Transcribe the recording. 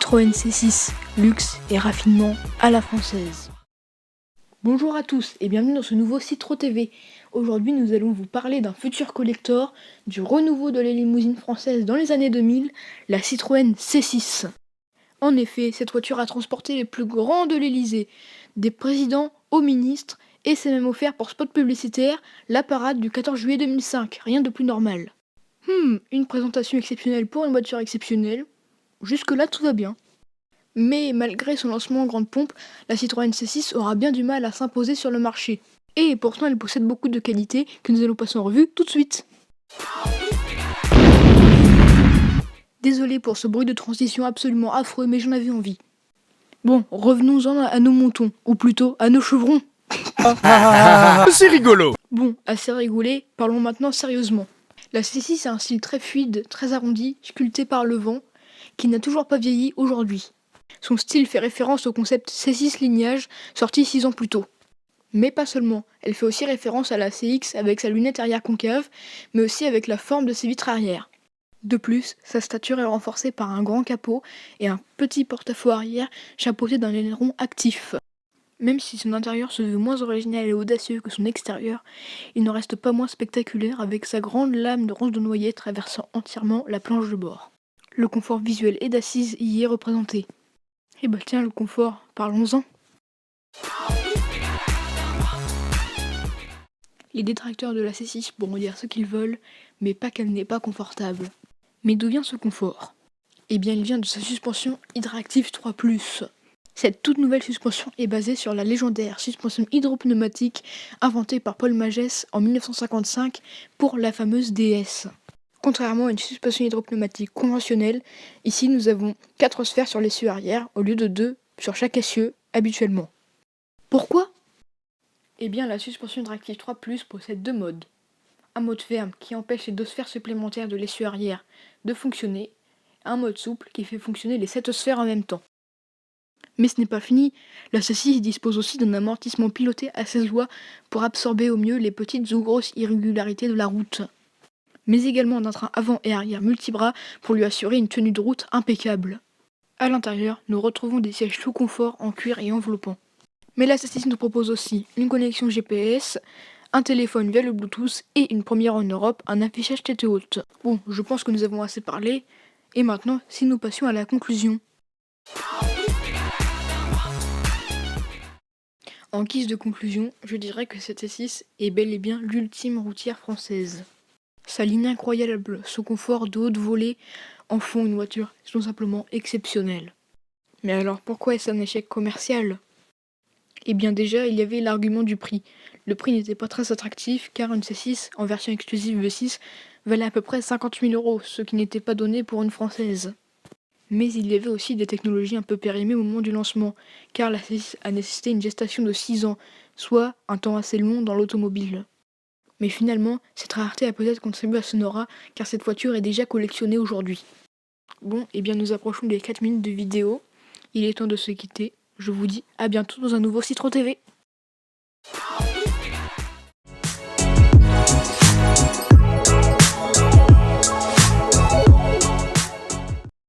Citroën C6, luxe et raffinement à la française. Bonjour à tous et bienvenue dans ce nouveau Citro TV. Aujourd'hui nous allons vous parler d'un futur collector, du renouveau de la limousine française dans les années 2000, la Citroën C6. En effet, cette voiture a transporté les plus grands de l'Elysée, des présidents aux ministres, et s'est même offert pour spot publicitaire la parade du 14 juillet 2005, rien de plus normal. Une présentation exceptionnelle pour une voiture exceptionnelle. Jusque-là, tout va bien. Mais malgré son lancement en grande pompe, la Citroën C6 aura bien du mal à s'imposer sur le marché. Et pourtant, elle possède beaucoup de qualités que nous allons passer en revue tout de suite. Désolé pour ce bruit de transition absolument affreux, mais j'en avais envie. Bon, revenons-en à nos moutons, ou plutôt à nos chevrons. C'est rigolo. Bon, assez rigolé, parlons maintenant sérieusement. La C6 a un style très fluide, très arrondi, sculpté par le vent, qui n'a toujours pas vieilli aujourd'hui. Son style fait référence au concept C6 Lignage, sorti 6 ans plus tôt. Mais pas seulement, elle fait aussi référence à la CX avec sa lunette arrière concave, mais aussi avec la forme de ses vitres arrière. De plus, sa stature est renforcée par un grand capot et un petit porte-à-faux arrière chapeauté d'un aileron actif. Même si son intérieur se veut moins original et audacieux que son extérieur, il n'en reste pas moins spectaculaire avec sa grande lame de ronce de noyer traversant entièrement la planche de bord. Le confort visuel et d'assise y est représenté. Et bah tiens, le confort, parlons-en. Les détracteurs de la C6 pourront dire ce qu'ils veulent, mais pas qu'elle n'est pas confortable. Mais d'où vient ce confort ? Eh bien, il vient de sa suspension Hydractive 3+. Cette toute nouvelle suspension est basée sur la légendaire suspension hydropneumatique inventée par Paul Magès en 1955 pour la fameuse DS. Contrairement à une suspension hydropneumatique conventionnelle, ici nous avons 4 sphères sur l'essieu arrière au lieu de 2 sur chaque essieu habituellement. Pourquoi ? Eh bien, la suspension Hydractive 3+, possède 2 modes. Un mode ferme qui empêche les 2 sphères supplémentaires de l'essieu arrière de fonctionner, et un mode souple qui fait fonctionner les 7 sphères en même temps. Mais ce n'est pas fini, la C6 dispose aussi d'un amortissement piloté à 16 voies pour absorber au mieux les petites ou grosses irrégularités de la route. Mais également d'un train avant et arrière multibras pour lui assurer une tenue de route impeccable. À l'intérieur, nous retrouvons des sièges tout confort en cuir et enveloppant. Mais la C6 nous propose aussi une connexion GPS, un téléphone via le Bluetooth et une première en Europe, un affichage tête haute. Bon, je pense que nous avons assez parlé, et maintenant, si nous passions à la conclusion. En guise de conclusion, je dirais que cette C6 est bel et bien l'ultime routière française. Sa ligne incroyable, son confort de haute volée en font une voiture tout simplement exceptionnelle. Mais alors pourquoi est-ce un échec commercial ? Eh bien déjà, il y avait l'argument du prix. Le prix n'était pas très attractif car une C6 en version exclusive V6 valait à peu près 50 000 €, ce qui n'était pas donné pour une française. Mais il y avait aussi des technologies un peu périmées au moment du lancement, car la C6 a nécessité une gestation de 6 ans, soit un temps assez long dans l'automobile. Mais finalement, cette rareté a peut-être contribué à son aura, car cette voiture est déjà collectionnée aujourd'hui. Bon, et bien nous approchons des 4 minutes de vidéo, il est temps de se quitter, je vous dis à bientôt dans un nouveau Citro TV.